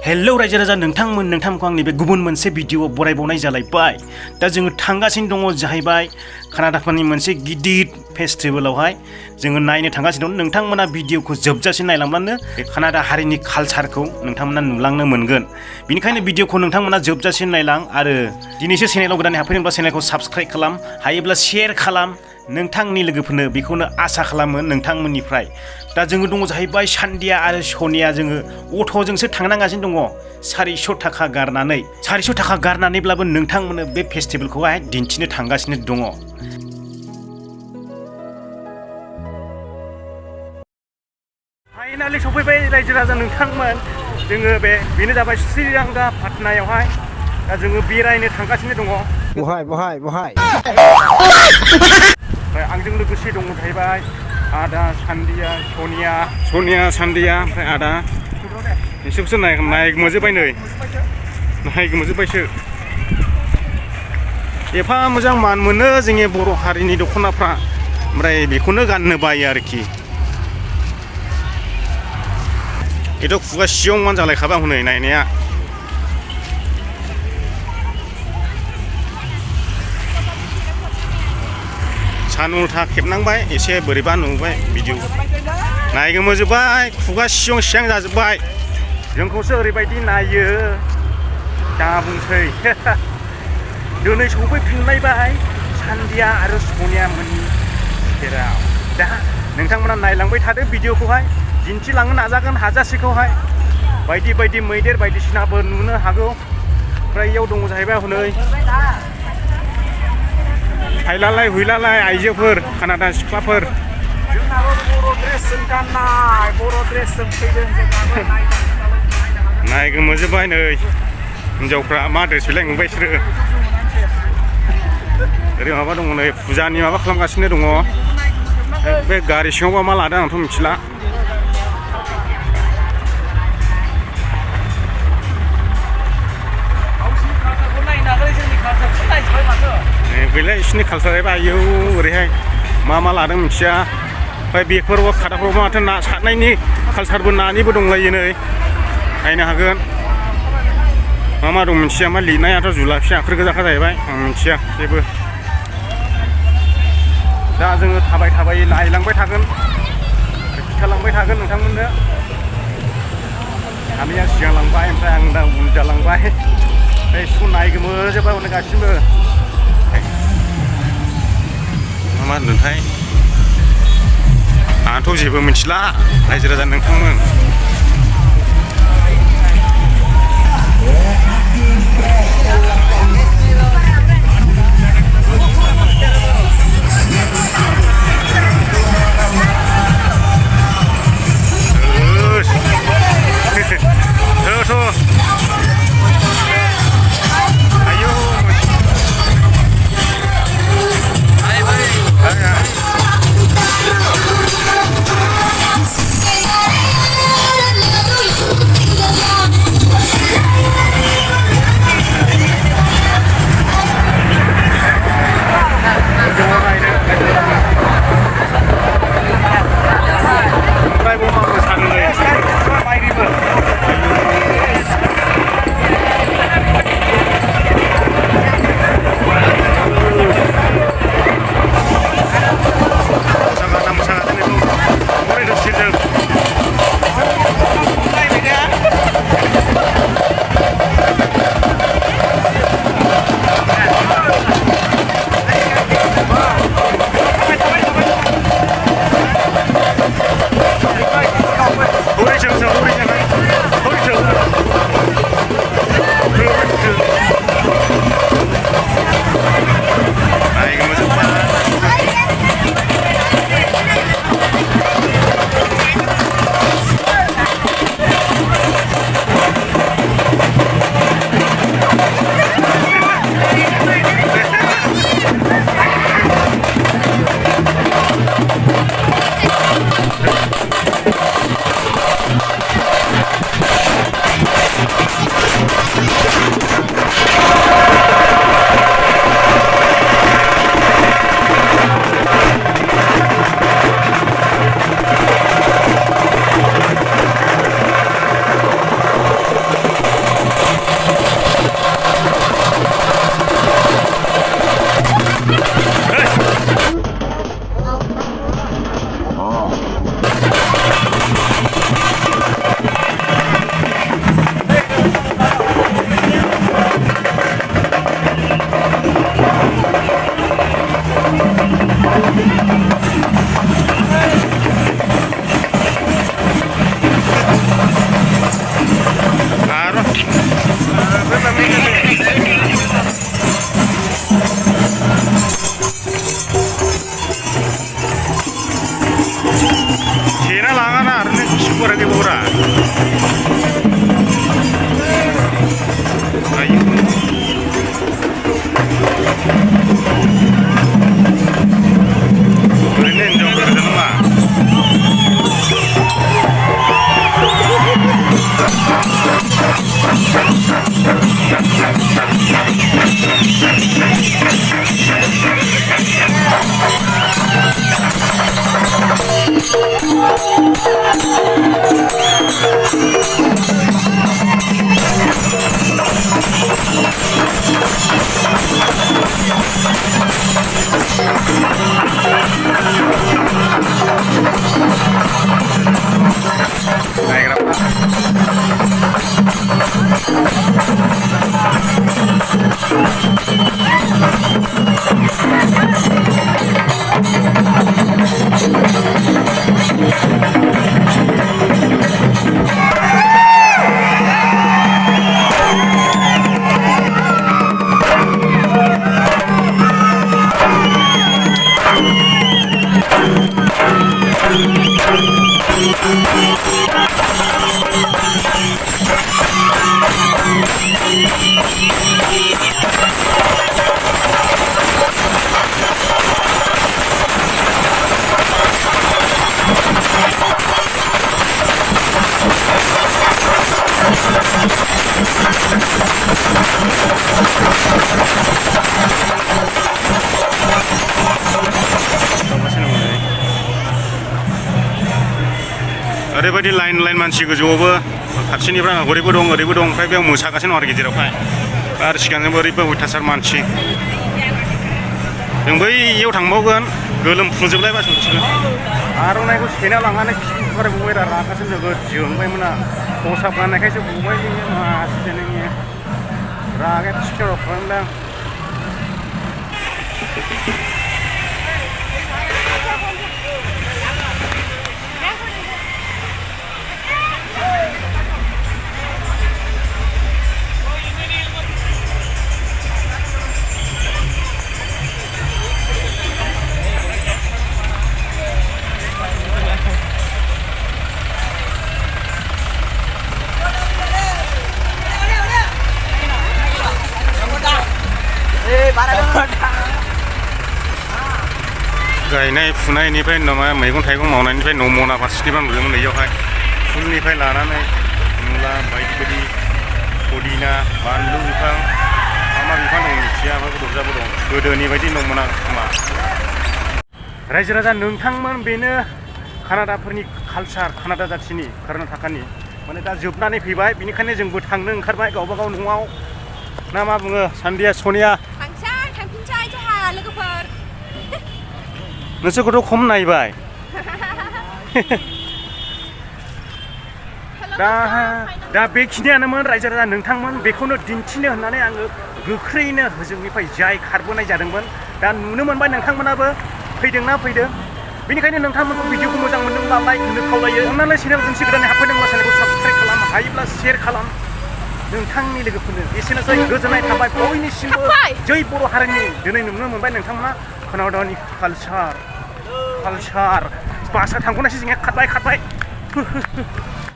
Hello रायजो राजा नोंथांमोनखौ आंनि बे गुबुन मोनसे भिडिअ बरायबावनाय जालायबाय। दा जोङो थांगासिनो दङ जाहैबाय कानाडाफोरनि मोनसे गिदिर फेस्टिभेलावहाय जोङो नायनो थांगासिनो दं। नोंथांमोना भिडिअखौ जोबजासिम नायलांब्लानो बे कानाडा हारिनि कालचारखौ नोंथांमोना नुलांनो मोनगोन। बेनिखायनो भिडिअखौ नोंथांमोना जोबजासिम नायलां आरो दिनैसो चेनेलाव गोदानै हाबफैदोंब्ला चेनेलखौ साबस्क्राइब खालाम, हायोब्ला शेयार खालाम नोंथांनि लोगोफोरनो, बेखौनो आसा खालामो नोंथांमोननिफ्राय। दा जोङो दङ जाहैबाय सान्दिया आरो सनिया, जोङो अट'जोंसो थांनांगासिनो दङ 400 थाखा गारनानै। 400 थाखा गारनानैब्लाबो नोंथांमोननो बे फेस्टिभेलखौहाय दिन्थिनो थांगासिनो दङ। फाइनालि सफैबाय रायजो राजा नोंथांमोन, जोङो बेनो जाबाय श्रीरंगापाटनायावहाय। दा जोङो बेरायनो थांगासिनो दङ। बहाय ओमफ्राय आंजों लोगोसे दङ जाहैबाय आदा सान्दिया, सनिया सान्दिया, ओमफ्राय आदा बिसोरखौसो नायगोमोजोब्बाय, नायगोमोजोब्बायसो। एफा मोजां मान मोनो जोंनि बर' हारिनि दख'नाफ्रा, ओमफ्राय बेखौनो गाननो बायो आरोखि। बेथ' खुगा सिङाव मान जालायखाबाय हनै नायनाया। सान उल्था खेबनांबाय, एसे बोरैबा नुबाय भिडिअ। नायगोमोजोब्बाय, खुगा सिङाव सियां जाजोब्बाय। जोंखौसो ओरैबायदि नायो दा बुंसै। दिनै सफैफिनलायबाय सान्दिया आरो सनिया मोननि सेराव। दा नोंथांमोना नायलांबाय थादो भिडिअखौहाय, दिन्थिलांनो नाजागोन हाजासेखौहाय। बायदि बायदि मैदेर बायदिसिनाबो नुनो हागौ। ओमफ्राय इयाव दङ जाहैबाय हनै हायलालाय हुइलालाय आइजोफोर, कानाडा सिख्लाफोर। नायगोमोजोब्बाय नै हिनजावफ्रा मा ड्रेस बिलाय नुबाय बिसोरो। ओरै माबा दङ नै फुजानि माबा खालामगासिनो दङ। बे गारि सिङावबा मा लादों आंथ' मिथिला। गैला बिसिनि कालसार आयौ ओरैहाय मा लादों मिथिया। ओमफ्राय बेफोराव खादाफ्राव माथो ना सारनायनि कालसारबो, नानिबो दंलायो नै, नायनो हागोन। मा दं मिथिया, मा लिरनायाथ' जुलाफि आखर गोजाखा जाहैबाय, आं मिथिया जेबो। दा जोङो थाबायै नायलांबाय थागोन, खिथालांबाय थागोन नोंथांमोननो। सानैया सिगां लांबाय, ओमफ्राय आं दा उन जालांबाय। बिसोरखौ नायगोमोजोब्बाय हनै गासिबो। मा होनदोंथाय आंथ' जेबो मिथिला रायजो राजा नोंथांमोन। ओरैबायदि लाइन लाइन मानसि गोजौआवबो खाथिनिफ्राय ओरैबो दं ओमफ्राय बेयाव मोसागासिनो दं आरो गेजेरावहाय आरो सिगांजोंबो ओरैबो अयथासार मानसि जों बैयाव थांबावगोन गोलोमफुंजोबलायबा सयथिबो आर'नाइखौ सेना लांनानै खिफोर बबाय रागासो नोगोद जोंबायमोन आं खसाब गाननायखायसो बबाय जोङो मासि नोंनि रागाया थिखियाव खालामदों गायनाय फुनायनिफ्राय नामा मैगं थाइगं मावनायनिफ्राय न' मना फारसेनिफ्राय नुदोंमोन नैयावहाय फुलनिफ्राय लानानै मुला बायदि बायदि पुदिना बानलु बिफां मा बिफां दं मिथिया ओमफ्राय दरजाबो दं गोदोनि बायदि न' मना खोमा रायजो राजा नोंथांमोन बेनो कानाडाफोरनि कालचार कानाडा जाथिनि कर्नाटकानि माने दा जोबनानै फैबाय बेनिखायनो जोंबो थांनो ओंखारबाय गावबा गाव न'आव ना मा बुङो सान्दिया सनिया थांफिनसै जोंहा लोगोफोर नोंसोरखौथ' खम नायबाय दा बेखिनियानोमोन रायजो राजा नोंथांमोन बेखौनो दिन्थिनो होननानै आङो गोख्रैनो होजोंनिफ्राय जाय खारबोनाय जादोंमोन दा नुनो मोनबाय नोंथांमोनाबो फैदोंना फैदों बेनिखायनो नोंथांमोनखौ भिडिअखौ मोजां मोनदोंब्ला लाइक होनो खावलायो अननानै चेनेल मोनसे गोदानै हाबफैदोंब्ला चेनेलखौ साबस्क्राइब खालाम हायोब्ला शेयार खालाम नोंथांनि लोगोफोरनो एसेनोसै गोजोननाय थाबाय बयनिसिमबो जै बर' हारिनि दिनै नुनो मोनबाय नोंथांमोना कानाडानि कालचार बासा थांगौनायसो जोंहा खारबाय